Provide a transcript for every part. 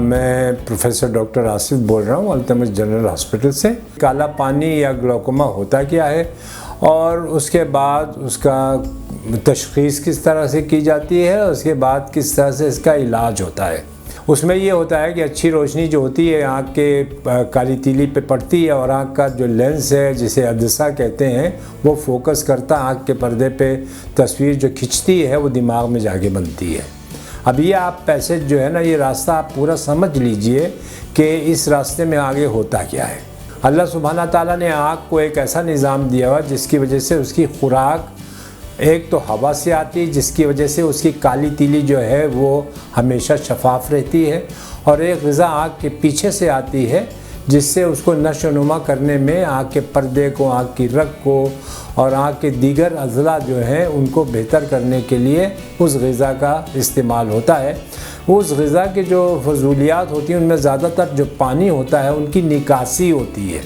मैं professor doctor Asif बोल रहा हूँ अल्तमश जनरल हॉस्पिटल से। काला पानी या ग्लाकोमा होता क्या है और उसके बाद उसका तशख़ीस किस तरह से की जाती है और उसके बाद किस तरह से इसका इलाज होता है। उसमें ये होता है कि अच्छी रोशनी जो होती है आँख के काली तीली पे पड़ती है और आँख का जो लेंस है जिसे अदसा कहते हैं वो फोकस करता आँख के पर्दे पे तस्वीर जो खिंचती है वो दिमाग में जाके बनती है। अब ये आप पैसेज जो है ना, ये रास्ता आप पूरा समझ लीजिए कि इस रास्ते में आगे होता क्या है। अल्लाह सुब्हाना ताला ने आँख को एक ऐसा निज़ाम दिया हुआ जिसकी वजह से उसकी खुराक एक तो हवा से आती है, जिसकी वजह से उसकी काली तीली जो है वो हमेशा शफाफ रहती है, और एक ग़िज़ा आँख के पीछे से आती है जिससे उसको नशोनुमा करने में आँख के पर्दे को, आँख की रग को और आँख के दीगर अज़ला जो हैं उनको बेहतर करने के लिए उस ग़िज़ा का इस्तेमाल होता है। उस ग़िज़ा की जो फजूलियात होती हैं उनमें ज़्यादातर जो पानी होता है उनकी निकासी होती है।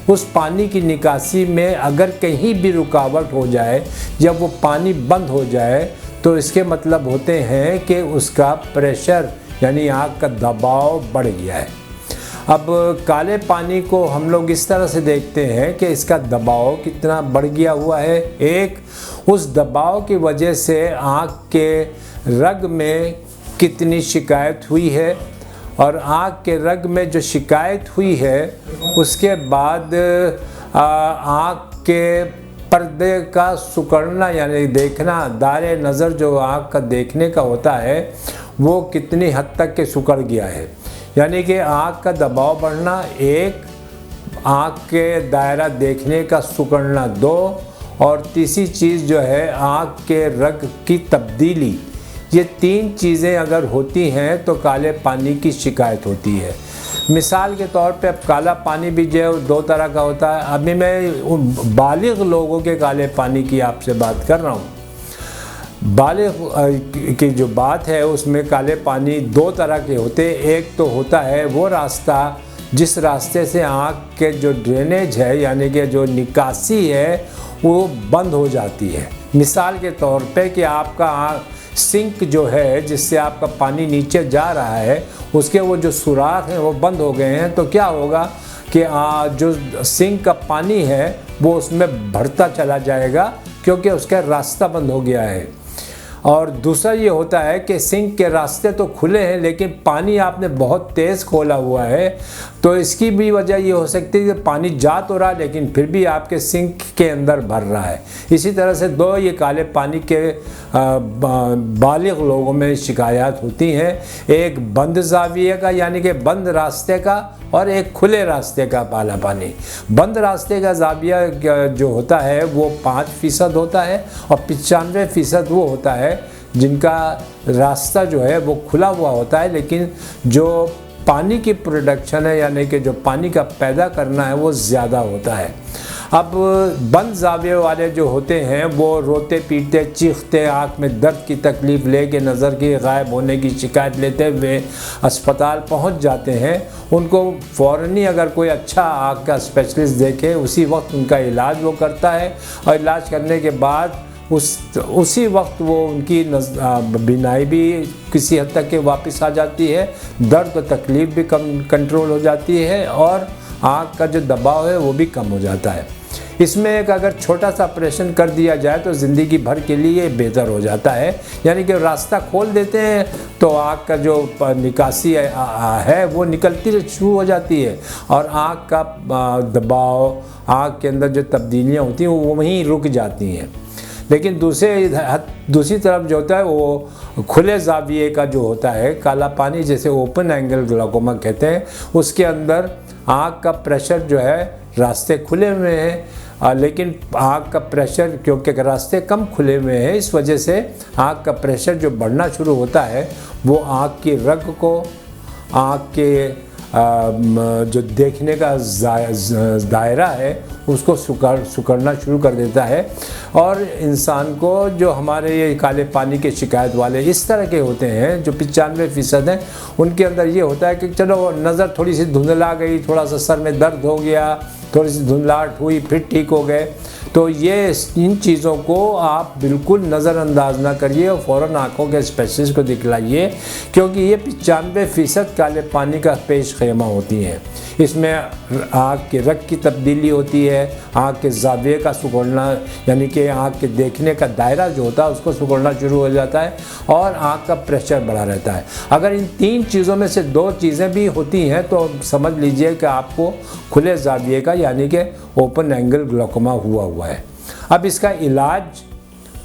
उस पानी की निकासी में अगर कहीं भी रुकावट हो जाए, जब वो पानी बंद हो जाए तो इसके मतलब होते हैं कि उसका प्रेशर यानी आँख का दबाव बढ़ गया है। अब काले पानी को हम लोग इस तरह से देखते हैं कि इसका दबाव कितना बढ़ गया हुआ है। एक, उस दबाव की वजह से आँख के रग में कितनी शिकायत हुई है, और आँख के रग में जो शिकायत हुई है उसके बाद आँख के पर्दे का सिकुड़ना यानी देखना, दायरे नज़र जो आँख का देखने का होता है वो कितनी हद तक के सिकुड़ गया है। यानी कि आँख का दबाव बढ़ना एक, आँख के दायरा देखने का सिकुड़ना दो, और तीसरी चीज़ जो है आँख के रग की तब्दीली। ये तीन चीज़ें अगर होती हैं तो काले पानी की शिकायत होती है। मिसाल के तौर पे अब काला पानी भी जो है दो तरह का होता है। अभी मैं बालिग लोगों के काले पानी की आपसे बात कर रहा हूँ। बालिग की जो बात है उसमें काले पानी दो तरह के होते हैं। एक तो होता है वो रास्ता जिस रास्ते से आँख के जो ड्रेनेज है यानी कि जो निकासी है वो बंद हो जाती है। मिसाल के तौर पे कि आपका सिंक जो है जिससे आपका पानी नीचे जा रहा है उसके वो जो सुराख हैं वो बंद हो गए हैं, तो क्या होगा कि जो सिंक का पानी है वो उसमें भरता चला जाएगा क्योंकि उसका रास्ता बंद हो गया है। और दूसरा ये होता है कि सिंक के रास्ते तो खुले हैं लेकिन पानी आपने बहुत तेज़ खोला हुआ है, तो इसकी भी वजह ये हो सकती है कि पानी जा तो रहा लेकिन फिर भी आपके सिंक के अंदर भर रहा है। इसी तरह से दो ये काले पानी के बालिग लोगों में शिकायत होती हैं। एक बंद ज़ाविये का यानी कि बंद रास्ते का, और एक खुले रास्ते का काला पानी। बंद रास्ते का ज़ाविया जो होता है वो 5% होता है और 95% वो होता है जिनका रास्ता जो है वो खुला हुआ होता है, लेकिन जो पानी की प्रोडक्शन है यानी कि जो पानी का पैदा करना है वो ज़्यादा होता है। अब बंद ज़ाविये वाले जो होते हैं वो रोते पीटते चीखते आँख में दर्द की तकलीफ़ लेके नज़र की गायब होने की शिकायत लेते हुए अस्पताल पहुंच जाते हैं। उनको फ़ौरनी अगर कोई अच्छा आँख का स्पेशलिस्ट देखे उसी वक्त उनका इलाज वो करता है, और इलाज करने के बाद उसी वक्त वो उनकी बीनाई भी किसी हद तक के वापस आ जाती है, दर्द और तकलीफ़ भी कम कंट्रोल हो जाती है, और आँख का जो दबाव है वो भी कम हो जाता है। इसमें एक अगर छोटा सा ऑपरेशन कर दिया जाए तो ज़िंदगी भर के लिए बेहतर हो जाता है। यानी कि रास्ता खोल देते हैं तो आँख का जो निकासी है वो निकलती शुरू हो जाती है, और आँख का दबाव, आँख के अंदर जो तब्दीलियाँ होती हैं वो वहीं रुक जाती हैं। लेकिन दूसरी तरफ जो होता है वो खुले ज़ाविये का जो होता है काला पानी, जैसे ओपन एंगल ग्लाकोमा कहते हैं, उसके अंदर आँख का प्रेशर जो है रास्ते खुले हुए हैं लेकिन आँख का प्रेशर क्योंकि रास्ते कम खुले हुए हैं इस वजह से आँख का प्रेशर जो बढ़ना शुरू होता है वो आँख की रग को, आँख के जो देखने का दायरा है उसको सिकुड़ना शुरू कर देता है। और इंसान को जो हमारे ये काले पानी के शिकायत वाले इस तरह के होते हैं जो 95% हैं, उनके अंदर ये होता है कि चलो नज़र थोड़ी सी धुंधला गई, थोड़ा सा सर में दर्द हो गया, थोड़ी सी धुंधलाहट हुई, फिर ठीक हो गए, तो ये इन चीज़ों को आप बिल्कुल नज़रअंदाज ना करिए और फ़ौरन आँखों के स्पेशलिस्ट को दिखलाइए, क्योंकि ये 95% काले पानी का पेश ख़ैमा होती हैं। इसमें आँख के रंग की तब्दीली होती है, आँख के ज़ाविये का सिकुड़ना, यानी कि आँख के देखने का दायरा जो होता है उसको सिकुड़ना शुरू हो जाता है और आँख का प्रेशर बढ़ा रहता है। अगर इन 3 चीज़ों में से 2 चीज़ें भी होती हैं तो समझ लीजिए कि आपको खुले ज़ाविये का यानी कि ओपन एंगल ग्लूकोमा हुआ है। अब इसका इलाज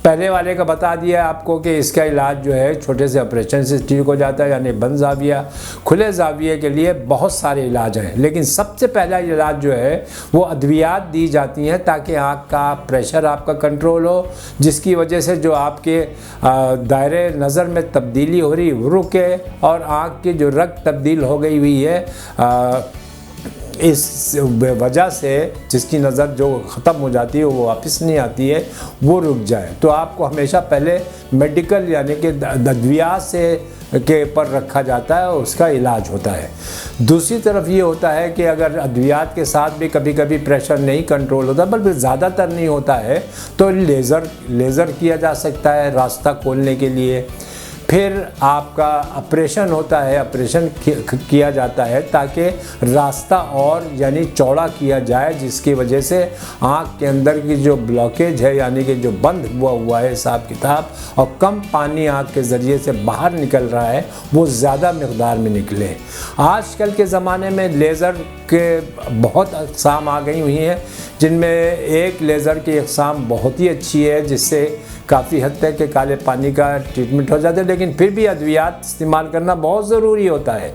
पहले वाले का बता दिया आपको कि इसका इलाज जो है छोटे से ऑपरेशन से ठीक हो जाता है, यानी बंद ज़ाविया। खुले ज़ाविये के लिए बहुत सारे इलाज हैं, लेकिन सबसे पहला इलाज जो है वो अद्वियात दी जाती हैं ताकि आँख का प्रेशर आपका कंट्रोल हो, जिसकी वजह से जो आपके दायरे नज़र में तब्दीली हो रही वो रुके और आँख की जो रंग तब्दील हो गई हुई है इस वजह से जिसकी नज़र जो ख़त्म हो जाती है वो वापस नहीं आती है, वो रुक जाए। तो आपको हमेशा पहले मेडिकल यानी कि अद्वियात से के पर रखा जाता है और उसका इलाज होता है। दूसरी तरफ ये होता है कि अगर अद्वियात के साथ भी कभी कभी प्रेशर नहीं कंट्रोल होता, बल्कि ज़्यादातर नहीं होता है, तो लेज़र किया जा सकता है रास्ता खोलने के लिए। फिर आपका ऑपरेशन होता है, ऑपरेशन किया जाता है ताकि रास्ता और यानी चौड़ा किया जाए, जिसकी वजह से आँख के अंदर की जो ब्लॉकेज है यानी कि जो बंद हुआ है हिसाब किताब और कम पानी आँख के ज़रिए से बाहर निकल रहा है वो ज़्यादा मकदार में निकले। आजकल के ज़माने में लेज़र के बहुत अक़साम आ गई हुई हैं, जिनमें एक लेज़र की अक़साम बहुत ही अच्छी है जिससे काफ़ी हद तक के काले पानी का ट्रीटमेंट हो जाता है, लेकिन फिर भी अद्वियात इस्तेमाल करना बहुत ज़रूरी होता है।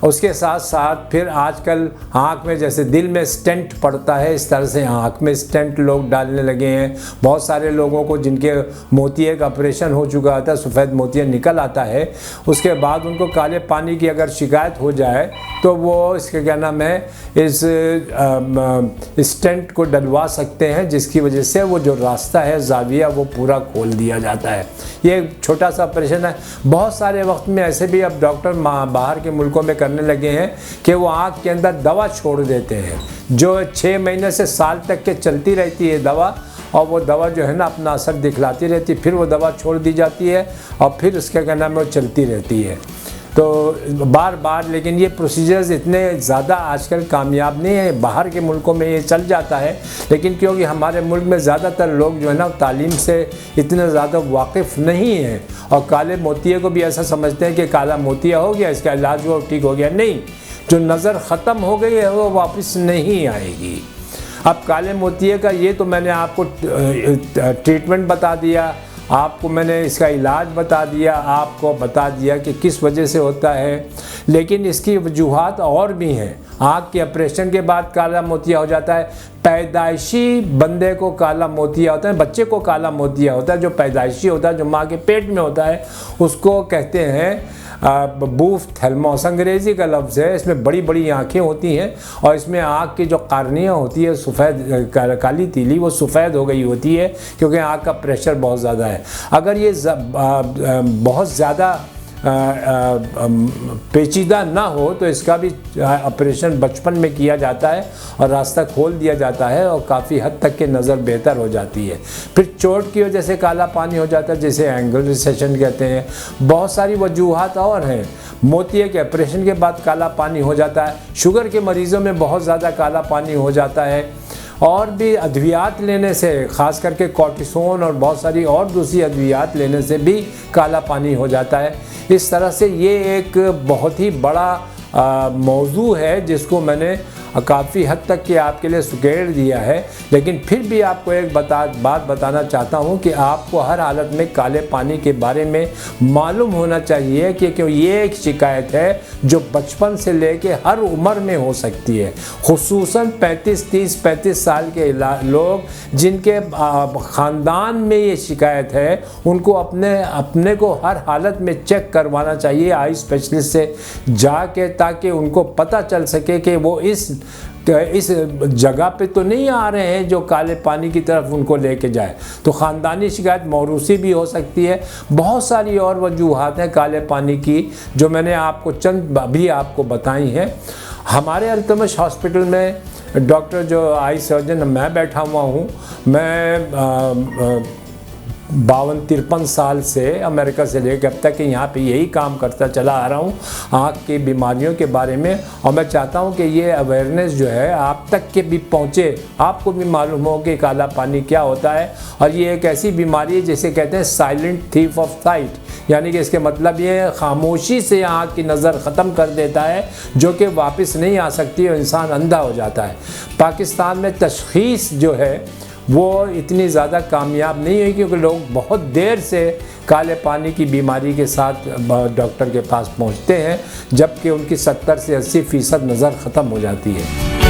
उसके साथ साथ फिर आजकल आँख में जैसे दिल में स्टेंट पड़ता है, इस तरह से आँख में स्टेंट लोग डालने लगे हैं। बहुत सारे लोगों को जिनके मोतिये का ऑपरेशन हो चुका होता है, सफ़ेद मोतिया निकल आता है, उसके बाद उनको काले पानी की अगर शिकायत हो जाए तो वो इसके क्या नाम है इस स्टेंट को डलवा सकते हैं, जिसकी वजह से वो जो रास्ता है ज़ाविया वो पूरा खोल दिया जाता है। ये छोटा सा ऑपरेशन है। बहुत सारे वक्त में ऐसे भी अब डॉक्टर बाहर के मुल्कों में करने लगे हैं कि वो आँख के अंदर दवा छोड़ देते हैं जो 6 महीने से साल तक के चलती रहती है दवा, और वो दवा जो है ना अपना असर दिखलाती रहती है, फिर वो दवा छोड़ दी जाती है और फिर उसका क्या नाम है वो चलती रहती है। तो बार बार, लेकिन ये प्रोसीजर्स इतने ज़्यादा आजकल कामयाब नहीं है। बाहर के मुल्कों में ये चल जाता है, लेकिन क्योंकि हमारे मुल्क में ज़्यादातर लोग जो है ना तालीम से इतने ज़्यादा वाकिफ़ नहीं हैं और काले मोतिये को भी ऐसा समझते हैं कि काला मोतिया हो गया, इसका इलाज वो ठीक हो गया। नहीं, जो नज़र ख़त्म हो गई है वो वापस नहीं आएगी। अब काले मोतिये का ये तो मैंने आपको ट्रीटमेंट बता दिया, आपको मैंने इसका इलाज बता दिया, आपको बता दिया कि किस वजह से होता है, लेकिन इसकी वजूहात और भी हैं। आँख के ऑपरेशन के बाद काला मोतिया हो जाता है, पैदाइशी बंदे को काला मोतिया होता है, बच्चे को काला मोतिया होता है, जो पैदाइशी होता है, जो माँ के पेट में होता है, उसको कहते हैं बूफ थैलमोस, अंग्रेज़ी का लफ्ज़ है। इसमें बड़ी बड़ी आँखें होती हैं और इसमें आँख की जो कार्निया होती है सफ़ेद काली तीली वो सफ़ेद हो गई होती है, क्योंकि आँख का प्रेशर बहुत ज़्यादा है। अगर ये बहुत ज़्यादा पेचीदा ना हो तो इसका भी ऑपरेशन बचपन में किया जाता है और रास्ता खोल दिया जाता है और काफ़ी हद तक के नज़र बेहतर हो जाती है। फिर चोट की वजह से काला पानी हो जाता है, जिसे एंगल रिसेशन कहते हैं। बहुत सारी वजूहात और हैं। मोतिये के ऑपरेशन के बाद काला पानी हो जाता है, शुगर के मरीज़ों में बहुत ज़्यादा काला पानी हो जाता है, और भी अद्वियात लेने से, ख़ास करके कॉर्टिसोन और बहुत सारी और दूसरी अद्वियात लेने से भी काला पानी हो जाता है। इस तरह से ये एक बहुत ही बड़ा मौजू है जिसको मैंने काफ़ी हद तक कि आपके लिए सुकेड़ दिया है, लेकिन फिर भी आपको एक बात बताना चाहता हूँ कि आपको हर हालत में काले पानी के बारे में मालूम होना चाहिए कि क्यों ये एक शिकायत है जो बचपन से लेके हर उम्र में हो सकती है। खुसूसन 35 साल के लोग जिनके ख़ानदान में ये शिकायत है, उनको अपने को हर हालत में चेक करवाना चाहिए आई स्पेशलिस्ट से जाके, ताकि उनको पता चल सके कि वो इस जगह पे तो नहीं आ रहे हैं जो काले पानी की तरफ उनको लेके जाए। तो ख़ानदानी शिकायत मौरूसी भी हो सकती है। बहुत सारी और वजूहात हैं काले पानी की जो मैंने आपको चंद अभी आपको बताई हैं। हमारे अल्तमश हॉस्पिटल में डॉक्टर जो आई सर्जन मैं बैठा हुआ हूँ, मैं 52-53 साल से अमेरिका से लेकर अब तक यहाँ पे यही काम करता चला आ रहा हूँ आँख की बीमारियों के बारे में। और मैं चाहता हूँ कि ये अवेयरनेस जो है आप तक के भी पहुँचे, आपको भी मालूम हो कि काला पानी क्या होता है। और ये एक ऐसी बीमारी है जिसे कहते हैं साइलेंट थीफ ऑफ साइट, यानी कि इसके मतलब ये है खामोशी से आँख की नज़र ख़त्म कर देता है, जो कि वापस नहीं आ सकती और इंसान अंधा हो जाता है। पाकिस्तान में तशख़ीस जो है वो इतनी ज़्यादा कामयाब नहीं है, क्योंकि लोग बहुत देर से काले पानी की बीमारी के साथ डॉक्टर के पास पहुंचते हैं, जबकि उनकी 70 से 80% नज़र ख़त्म हो जाती है।